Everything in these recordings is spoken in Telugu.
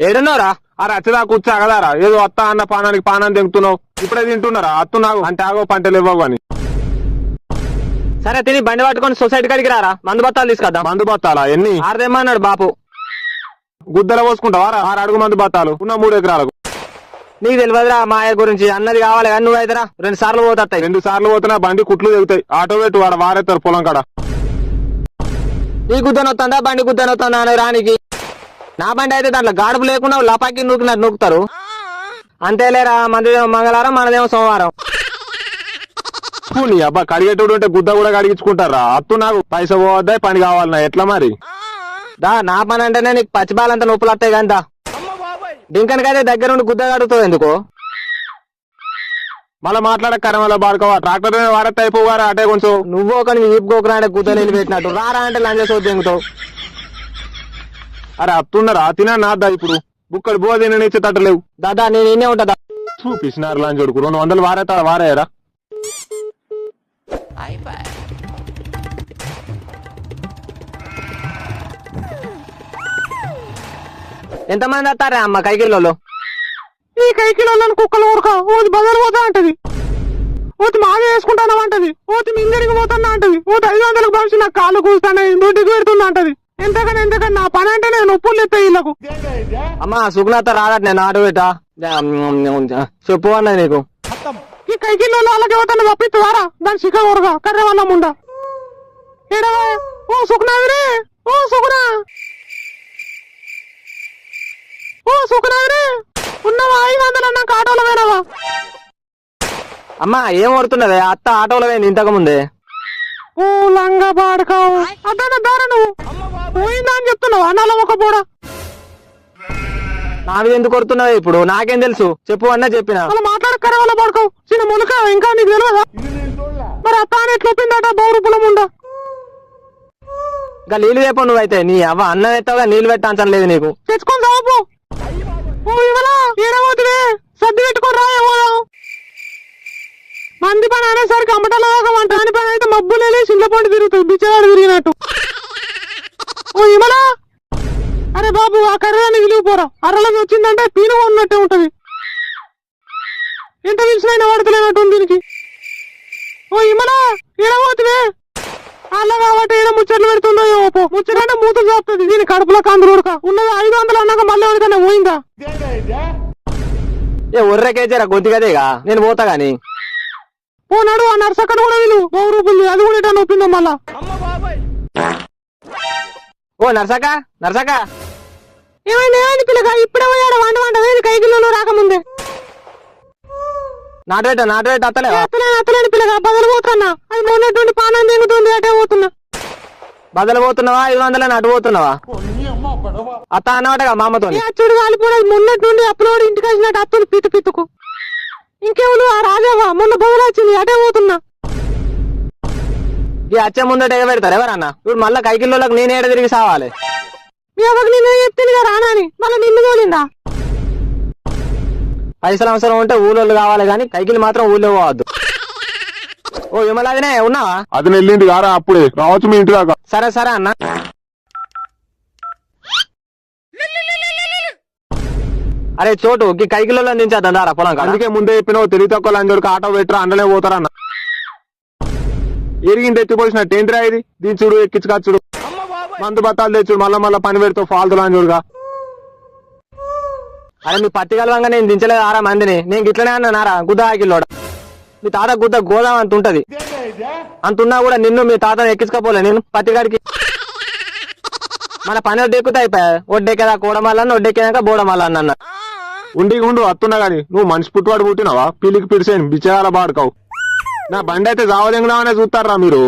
ఏడున్నారా? ఆ రచ్చదా కూర్చో కదారా, ఏదో అత్త అన్న పానానికి పానాన్ని తెంగుతున్నావు. ఇప్పుడే తింటున్నారా? అత్తున్నావు అంటే ఆగో పంటలు ఇవ్వవు అని. సరే తిని బండి పట్టుకొని సొసైటీ కాడికి రారా, మందు బత్తాలు తీసుకొద్దాం. మందు బత్తాలా? ఎన్ని? 6 తెమ్మన్నాడు బాపు. గుద్దల పోసుకుంటావా? 6 అడుగు మందు బత్తాలు ఉన్న 3 ఎకరాలకు. నీకు తెలియదురా మాయ గురించి, అన్నది కావాలి కానీ నువ్వు అయితేరా 2 సార్లు పోతాయి. 2 సార్లు పోతున్నా బండి కుట్లు తెగుతాయి. ఆటో పెట్టి వాడు వారేస్తారు పొలం కాడ. నీ గుద్దనొస్తుందా బండి గుద్దనొస్తుందా అని రానికి? నా బండి అయితే దాంట్లో గాడుపు లేకుండా లపాకి నూకినట్టు నూకుతారు. అంతేలేరా, మందిదేమో మంగళవారం మనదేమో సోమవారం. నీ అబ్బా కడిగేటోడు ఉంటే గుద్ద కూడా కడిగించుకుంటారా? అత్తు నాకు పైసా పోవద్దా, పని కావాలన్నా ఎట్లా మరి? దా నా పని అంటేనే నీకు పచ్చిబాలంతా నొప్పులు వస్తాయి కానీ దా. డింకనికైతే దగ్గర నుండి గుద్ద కడుగుతావు ఎందుకు? మళ్ళీ మాట్లాడే కరమల బాడుకోవా, ట్రాక్టర్ వారెత్త అయిపోవారా అటే కొంచెం. నువ్వు ఒక ఈపుకోకరా అంటే గుద్దలు వెళ్ళి పెట్టినట్టు రారా అంటే లంజ సోది దెంగుతావు. అరే అత్తున్నారా? తినా నాదా ఇప్పుడు బుక్కడు బువ తిననిచ్చే తట్టలేవు. దాదా నేను ఇన్నే ఉంటుందా చూపిస్తున్నారు లంచోడుకు 200 వారేస్తాడా? వారేయరా? ఎంతమంది వస్తారా అమ్మ కైకిల్లో? ఈ కైకిలోళ్ళని కుక్కలు ఊరక ఓది బదులు పోతా అంటది, ఓతి మాదే వేసుకుంటానా అంటది, ఓతి మింగరికి పోతానా అంటది, ఓతి 500లకు భవిష్య నాకు కాళ్ళు కూస్తానే నోటికి పెడుతున్నా అంటది. ఎంతకని నా పని అంటే నేను నొప్పులు ఎత్తాయి వీళ్ళకు. అమ్మ సుగుణత రాదట, నేను ఆట పెట్టా చెప్పు అన్నది నీకు. ఈ కైకిల్లో వాళ్ళకి ఎవరికన్నా తప్పిస్తారా? దాని శిఖ ఊరగా కర్ర వల్ల ముండ ఏడవా. ఓ సుఖనాదిరే, ఓ సుఖనా, ఓ సుఖనాదిరే ఉన్నవా? 500 నాకు ఆటోలో వేరవా? అమ్మా ఏం కొడుతున్నవే? అత్త ఆటోలో పోయింది ఇంతకు ముందే. ఓ లంగా బాడకావు అద్దన దార నువ్వు పోయిందా అని చెప్తున్నావు అన్నాలో ఒక పోడా. నావి ఎందుకు కొడుతున్నావే ఇప్పుడు? నాకేం తెలుసు, చెప్పు అన్న చెప్పిన. అలా మాట్లాడకరే వాళ్ళ బాడకావు చిన్న మొలక ఇంకా నీకు తెలియదా? మరి అత్త అని ఎట్లా ఒప్పిందట బౌరుపులం ఉండ. ఇంకా నీళ్ళు వేపో నువ్వైతే. నీ అవ్వ అన్నం ఎత్తావుగా నీళ్ళు పెట్టాల్సిన లేదు నీకు. తెచ్చుకొని చావు. ఓ ఇవలా ఏడవద్దువే సర్ది పెట్టుకొని రాయవో. మంది పని అనేసరికి అమ్మటాల దాకా వంట అని పని అయితే మబ్బులేలే సింగపండు తిరుగుతుంది బిచ్చగాడు తిరిగినట్టు. ఓ ఇమలా, అరే బాబు ఆ కర్రని విలిగిపోరా, అర్రలోకి వచ్చిందంటే పీను ఉన్నట్టే ఉంటది. ఎంత పిలిచినైనా వాడుతలేనట్టు దీనికి. ఓ ఇమలా ఏడవద్దువే అలా కాబట్టి ఏదో ముచ్చట్లు పెడుతుందో ఏమో. ముచ్చటంటే మూతులు చూస్తుంది దీని కడుపులో కందులు ఉడక ఉన్నది 500 అన్నాక మళ్ళీ ఎవరికైనా పోయిందా? ఏ ఒర్రకేజరా గొంతిగదేగా, నేను పోతా గాని. పోనాడు ఆ నర్సక్కడ కూడా వీళ్ళు బౌరూపుల్ని అది కూడా ఇటా నొప్పిందో మళ్ళా. ఓ నర్సక నర్సక ఏమైంది ఏమైంది పిల్లగా? ఇప్పుడే పోయాడు వంట వేది కైకిల్లో రాకముందే. నాటువేట అత్తలే అత్తలేని పిల్లగా బదులు పోతున్నా. అది మొన్నటువంటి పానం తెగుతుంది అటే పోతున్నా. బదులు పోతున్నావా? 500 అటు పోతున్నావా? అత్త అన్నవాటగా మా అమ్మతో. అచ్చుడు కాలిపోయినది మొన్నటి నుండి అప్పులోడు ఇంటికి వచ్చినట్టు అత్తులు పితుకు. ఇంకేములు ఆ రాజావా మొన్న బదులు వచ్చింది అటే పోతున్నా. ఈ అచ్చ ముందట ఎగబెడతారు ఎవరన్నా? ఇప్పుడు మళ్ళీ కైకిల్లోకి నేను ఏడ తిరిగి సావాలి. మీ అవ్వకి నిన్ను చెప్తుంది రానని మళ్ళీ నిన్ను తోలిందా? పైసలు అవసరం ఉంటే ఊళ్ళోళ్ళు కావాలి కానీ కైకిలు మాత్రం ఊళ్ళో పోవద్దు. ఓ విమలాదినే ఉన్నావా? అది వెళ్ళింది కారా అప్పుడే రావచ్చు మీ ఇంటి దాకా. సరే అన్న. అరే చోటు ఈ కైకిల్లో దించేద్దాం దారా పొలం కాడ. అందుకే ముందే చెప్పినావు తెలివి తక్కువ లంజోడికి ఆటో పెట్టరా అండలే పోతారన్న. ఎరిగింటి ఎత్తిపోసినట్టు ఏంటిరా ఇది? దించుడు ఎక్కించుకచ్చుడు మందు బత్తాలు తెచ్చుడు మళ్ళా పని పెడతావు ఫాల్తు లంజోడుగా. అరే మీ పత్తి కలవంగా నేను దించలేదు 6 మందిని. నేను గిట్లనే అన్నారా గుద్ద ఆకిల్లోడ. మీ తాత గుద్ద గోదాం అంత ఉంటది. అంతున్నా కూడా నిన్ను మీ తాతను ఎక్కించుకోపోలే నేను పత్తిగాడికి. మన పని ఒడ్డెక్కుతా అయిపోయా. ఒడ్డెక్కేదా కూడమల్లన్న, ఒడ్డెక్కేదాక బోడమల్లన్న అన్న. ఉండు అత్తున్నా గాని నువ్వు మనిషి పుట్టువాడు పుట్టినావా? పిల్లికి పిడిసేను బిచ్చగాల బాడుకావు. నా బండి అయితే జావదెంగుదామనే చూస్తారా మీరు?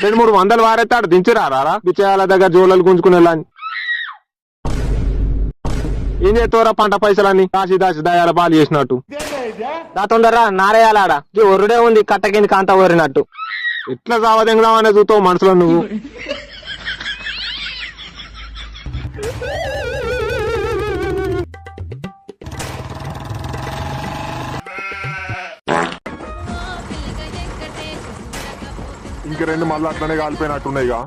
200-300 వారెత్తాడు దించిరారా బిచ్చగాల దగ్గర జోళ్ళలు గుంజుకునేలా. ఏం చేస్తారా పంట పైసలన్నీ దాచి దయాల పాలు చేసినట్టు. దా తొందరరా నారేయాలాడ ఈ ఒర్రుడే ఉంది కట్ట కింద కాంత ఓరినట్టు. ఎట్లా జావదెంగుదామనే చూస్తావు మనసులో నువ్వు. ఇంక 2 మళ్ళీ అట్లనే కాలిపోయినట్టున్నాయిగా.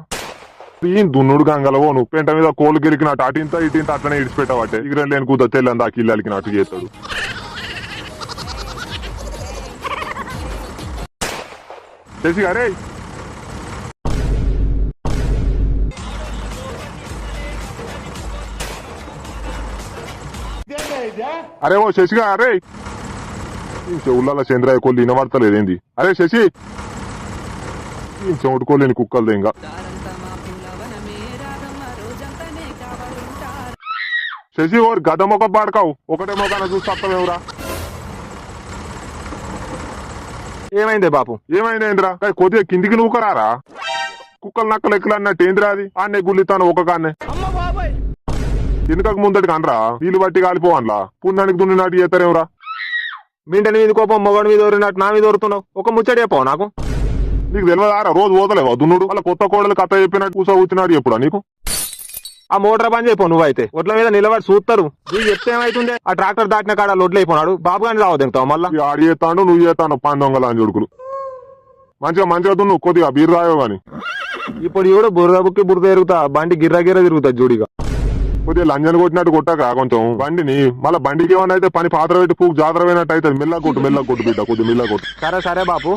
ఈ దున్నుడు గంగలవో నువ్వు పెంట మీద కోళ్ళు గెలికినట్టు అటింత ఇటింత అట్లనే ఇడిచిపెట్టవట్టే ఇక లేని కూత తెల్లందా కిల్లలికి నట్టు చేస్తాడు. శశి గారే అరే ఓ శశిగా అరే చెవుల చంద్రయ్య కొల్లు వినబడతలేదేంది? అరే శశి చెవుడుకోలేని కుక్కలు ఇంకా శశి ఓరు గద మొక్క పాడకావు ఒకటే మొక్కన చూసి తప్పవేవురా. ఏమైందే బాపు? ఏమైందేంద్రా కొద్దిగా కిందికి నువ్వు రారా కుక్కలు నక్కలు ఎక్కలు అన్నట్టు ఏంద్రా అది ఆన్నే గుల్లితాను ఒక కాన్నే ఎందుకకు ముందటికి అనరా వీలు బట్టి కాలిపోవన్లా పుణ్యానికి దున్నినాటి చేస్తారేమరా. మింటని మీద కోపం మొగడు మీద ఓరినట్టు నా మీద ఓరుతున్నావు. ఒక ముచ్చట చెప్పావు నాకు. నీకు తెలియదారా రోజు పోతలేవా దున్నుడు వాళ్ళ కొత్త కోడలు కథ చెప్పినట్టు కూసో కూర్చున్నాడు ఎప్పుడా నీకు? ఆ మోటార్ పని చెప్పావు నువ్వైతే ఒడ్ల మీద నిలబడి చూస్తారు. నీకు చెప్తే ఏమైతుందే ఆ ట్రాక్టర్ దాటిన కాడ లొడ్లు అయిపోయినాడు బాబు గాని రావు తింటావు మళ్ళా. ఆడి చేస్తాడు నువ్వు చేస్తాను పని దొంగల అని జుడుకులు మంచిగా దున్ను కొద్దిగా బీరు రాయో గాని. ఇప్పుడు ఇవిడ బురద బుక్కి బురద తిరుగుతా బండి గిర్ర గిర్ర తిరుగుతా జోడిగా. కొద్దిగా లంజన్ కొట్టినట్టు కొట్టాక కొంచెం బండిని మళ్ళీ బండికి ఏమన్నా అయితే పని పాత్ర పెట్టి పూకు జాతర పోయినట్టు అయితే మెల్ల కొట్టు బిడ్డ కొద్దిగా మెల్ల కొట్టు. సరే సరే బాపు.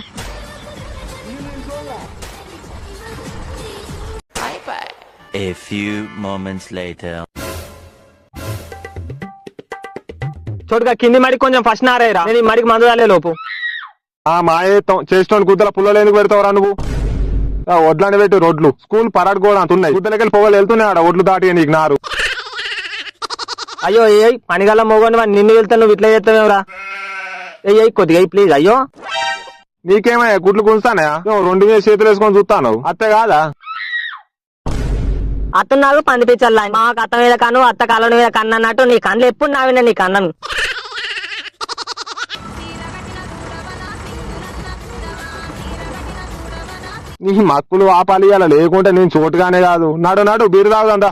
A few moments later. చోటుగా కింది మడికి కొంచెం ఫస్ట్ నారేరా నేను ఈ మడికి మందు తల్లే లోపు. మాయేస్తాం చేసిన గుద్దల పుల్లలు ఎందుకు పెడతావురా నువ్వు? వడ్లని పెట్టి రోడ్లు స్కూల్ పరాడు కూడా అంత ఉన్నాయి. గుద్దలకెళ్ళి పొగలు వెళ్తున్నాయి ఆడ ఒడ్లు దాటి నీకు నారు. అయ్యో ఏ పనిగల మొగని నిన్ను వెళ్తా నువ్వు ఇట్లా చేస్తావేవరా? ఏ కొద్దిగా ప్లీజ్. అయ్యో నీకేమయ్యా గుడ్లు గుంజుతానయా? రెండు మీద చేతులు వేసుకొని చూస్తాను అత్తే కాదా? అత్తున్నాడు పందిపించాల మాకు అత్త మీద కన్ను అత్త కాలం మీద కన్ను అన్నట్టు నీ కన్ను ఎప్పుడు నావిన నీ కన్నను. నీ మక్కులు ఆపాలి అలా లేకుంటే నేను చోటుగానే కాదు. నాడు బీరు తాగుదా.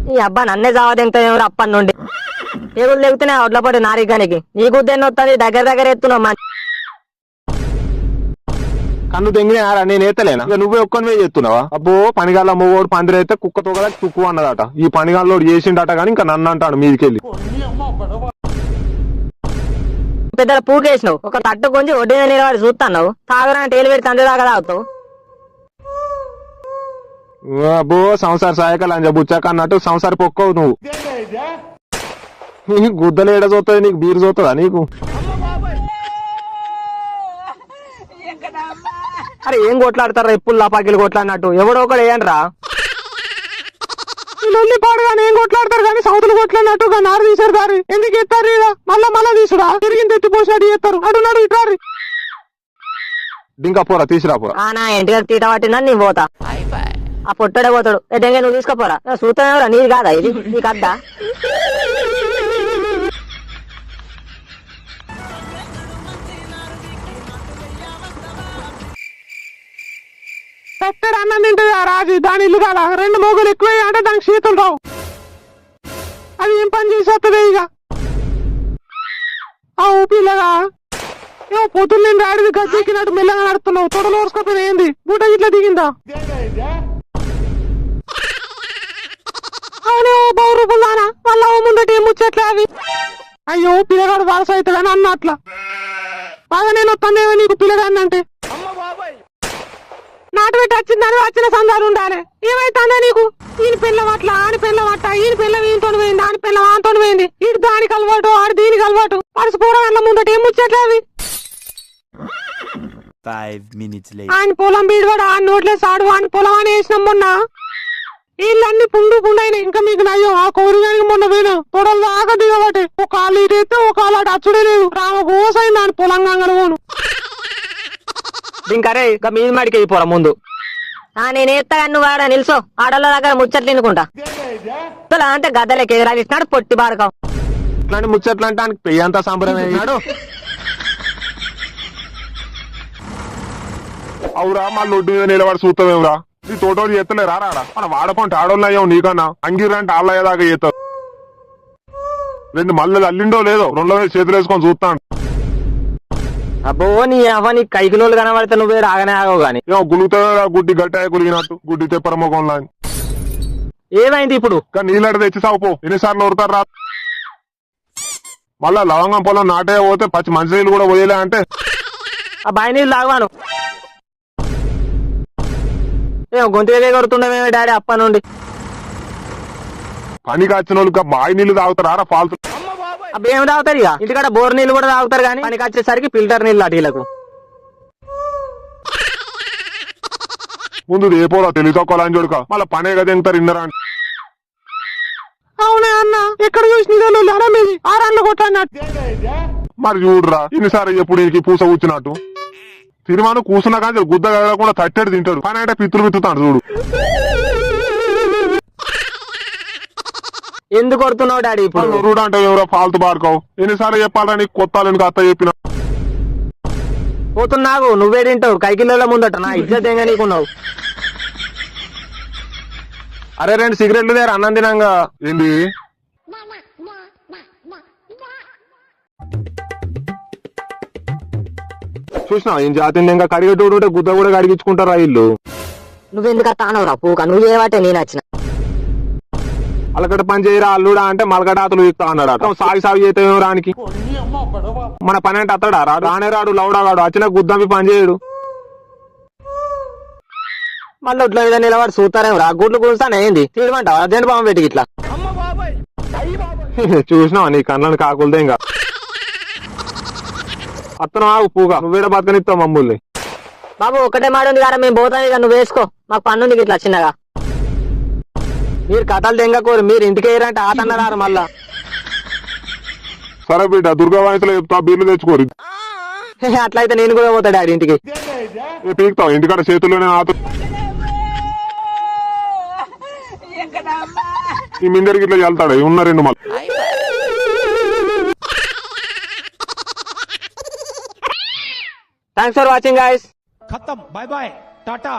నీ అబ్బా నన్నే జావదింగుతావు అప్పటి నుండి. ఏగులు లేగుతున్నాయి ఒడ్ల పడి నారిగానికి నీ గుద్దెన్ని వస్తుంది దగ్గర ఎత్తున్నావు. కన్ను తెంగినారా నేను ఎత్తలేనా? ఇక నువ్వే ఒక్కనివే చేస్తున్నావా? అబ్బో పనిగాల మొగోడు పందిరైతే కుక్కతో కదా తుక్కు అన్నదట. ఈ పనిగాల్లో చేసిండట గాని ఇంకా నన్ను అంటాడు మీదికెళ్ళి. పెద్దల పూకేసినావు ఒక తట్టు కొంచెం ఒడ్డిన నిలబడి చూస్తున్నావు. తాగరాని టేలు పెట్టి తండ్రి దాకా తాగుతావు. అబ్బో సంసార సాయకాలు అని బుచ్చాక అన్నట్టు సంసార పొక్కవు నువ్వు. నీకు గుద్దలు ఏడ చూస్తుంది నీకు బీరు చూస్తుందా నీకు? అరే ఏం కొట్లాడతారా ఎప్పుడు పాకిలు కొట్లాడినట్టు? ఎవడో ఒకడు ఏయనరా పాడుగానే ఏం కొట్లాడతారు కానీ సౌతులు కొట్లాడినట్టు నారు తీసారు దారి ఎందుకు ఎత్తారు? మళ్ళా తీసురా తిరిగి ఎత్తి పోసినట్టు చేస్తారు. అడున్నాడు ఇటారు ఇంకా పోరా తీసురా పోరా. నా ఇంటికి తీట పట్టిందని నేను పోతా. ఆ పొట్టడే పోతాడు ఎదంగా నువ్వు తీసుకుపోరా. చూస్తావురా నీది కాదా ఇది నీకు అద్దా? పెట్టడు అన్నం తింటది ఆ రాజు దాని ఇల్లు కాదా? రెండు మొగులు ఎక్కువ అంటే దానికి శీతలు రావు. అది ఏం పని చేసేస్తుంది ఇక ఆ ఊపిల్లగా ఏమో పొద్దున్న నేను రాడిది గద్దెక్కినట్టు మెల్లగా నడుతున్నావు. తొడలు ఓర్చుకోపోయిన ఏంది బూట ఇట్లా దిగిందా? అవును బౌ రూపులానా మళ్ళా ముందటి ఏం ముచ్చట్లే అవి. అయ్యో పిల్లగాడు వలస అవుతాడని అన్న అట్లా బాగా నేను వస్తానేమో నీకు పిల్లగాడిని అంటే. నాటు పెట్టి వచ్చిందని వచ్చిన సందాలు ఉండాలి. ఏమైతుందా నీకు? ఈయన పిల్లం అట్లా ఆని పిల్లం అట్లా ఈయన పిల్లం ఈయనతో పోయింది ఆని పిల్లం ఆతో పోయింది. ఇటు దానికి అలవాటు ఆడు దీనికి అలవాటు పరస్పూరం అట్లా ముందట ఏం ముచ్చట్లే అవి. 5 minutes later. ఆయన పొలం బీడువాడు ఆయన నోట్లేసి ఆడు ఆయన పొలం అని వేసినాం మొన్న. వీళ్ళన్ని పుండు అయినాయి. ఇంకా మీకు నయ్యో ఆ కోరిగానికి మొన్న పోయినా తొడలు దాకా దిగబట్టే ఒక కాళ్ళు ఇటు ఎత్తే ఒక కాళ్ళు అటు అచ్చుడే లేదు. రామ గోసైంది ఆయన పొలం గంగలు పోను. ఇంకరే ఇంకా మీది మడికి అయిపోరా ముందు. నేను ఎత్తగా నువ్వు ఆడ నిల్చో ఆడల దగ్గర ముచ్చట్లు తినుకుంటా. అంటే గద్దలకి ఎదురాలిస్తున్నాడు పొట్టి బాడకావు. ఇట్లాంటి ముచ్చట్లు అంటే ఆయనకి పెయ్యి అంతా సంబరమేనాడు. అవురా మళ్ళీ ఒడ్డు మీద నిలబడి చూస్తావేమరా? నీ తోటోళ్ళు చేస్తలే రాడా? మన వాడకుంటే ఆడోళ్ళు అయ్యావు నీకన్నా అంగిరంటే ఆళ్ళయ్యేదాకా చేస్తారు. రెండు మళ్ళీ అల్లిండో లేదో రెండో చేతులు వేసుకొని చూస్తాను. అబ్బో నీ అవ్వ నీ కైకిలోళ్ళు కనబడితే నువ్వే రాగానే ఆగవు గాని. ఏమో గులుగుతా గుడ్డి గట్టాయ గులిగినట్టు గుడ్డి తెప్పరమ్మకంలా. ఏమైంది ఇప్పుడు? ఇంకా నీళ్ళడ తెచ్చి సాగుపో. ఎన్నిసార్లు ఊరుతారు రా? మళ్ళా లవంగం పొలం నాటే పోతే పచ్చి మంచి నీళ్ళు కూడా పోయలే అంటే ఆ బాయి నీళ్ళు తాగవాను. ఏమో గొంతుగా కొడుతుండమేమో డాడీ అప్ప నుండి. పనికి వచ్చిన వాళ్ళు బాయి నీళ్లు తాగుతారా ఫాల్తు? అప్పుడు ఏమి తాగుతారు ఇక? ఇంటికాడ బోర్ నీళ్ళు కూడా తాగుతారు కానీ పనికి వచ్చేసరికి ఫిల్టర్ నీళ్ళు అటీలకు. ముందు ఏపోరా తెలివి తక్కువ చూడక మళ్ళీ పనే కదా తింటారు ఇన్నరా అంటే. అవునే అన్న, ఎక్కడ చూసిన మీది ఆరాన్లు కొట్టాడినట్టు. మరి చూడరా ఇన్నిసార్లు ఎప్పుడు నీకు పూస కూర్చున్నట్టు సినిమాను కూర్చున్నా కానీ గుద్ద కదలకుండా తట్టేడు తింటాడు. కానీ అంటే పిత్తులు పిత్తుతాడు చూడు. ఎందుకు కొడుతున్నావు డాడీ ఇప్పుడు? నువ్వు అంటే ఎవరో ఫాల్తు బాడుకోవు. ఎన్నిసార్లు చెప్పాలా నీకు కొత్త నీకు అత్త చెప్పిన పోతున్నావు నువ్వే తింటావు కైకిళ్ళ ముందట నా ఇజ్జత్ ఏంగా నీకున్నావు. అరే 2 సిగరెట్లు దేరా అన్నం తినంగా. ఏంది చూసినా ఏం జాతి ఇంకా కడిగేటోడు ఉంటే గుద్ద కూడా కడిగించుకుంటారా ఇల్లు. నువ్వెందుకు అత్తానవరా పూక? నువ్వు చేయబట్టే నేను వచ్చిన. అలకట పని చేయరా అల్లుడా అంటే మలకట అతలు ఇస్తా అన్నాడు. సాగి సాగు చేస్తే రానికి మన పని అంటే అత్తడా రాడు, రానే రాడు, లౌడా రాడు, వచ్చిన గుద్దంపి పని చేయడు. మళ్ళీ ఒట్ల మీద నిలబడి చూస్తారేమో రా. గుడ్లు కూర్స్తాను ఏంది తీయమంటావా? దేని పాము పెట్టి ఇట్లా చూసినావా నీ కళ్ళని కాకులదే. ఇంకా అత్తను ఆగు పూగా, నువ్వేడ బతకనిస్తావు మమ్మల్ని. బాబు ఒకటే మాట ఉంది కదా, మేము పోతాం ఇక, నువ్వు వేసుకో. మాకు పన్ను ఉంది ఇట్లా చిన్నగా. మీరు కథలు దెంగకోరు, మీరు ఇంటికి వేయరంటే ఆటన్నారా మళ్ళా. సరే బిడ్డ దుర్గా వయసులో చెప్తా బీర్లు తెచ్చుకోరు. అట్లయితే నేను కూడా పోతా డాడీ ఇంటికి. పీకుతావు ఇంటికాడ చేతుల్లోనే ఆత ఈ మిందరికి ఇట్లా వెళ్తాడు ఉన్న 2 మళ్ళీ. Thanks for watching guys. खत्म बाय बाय टाटा।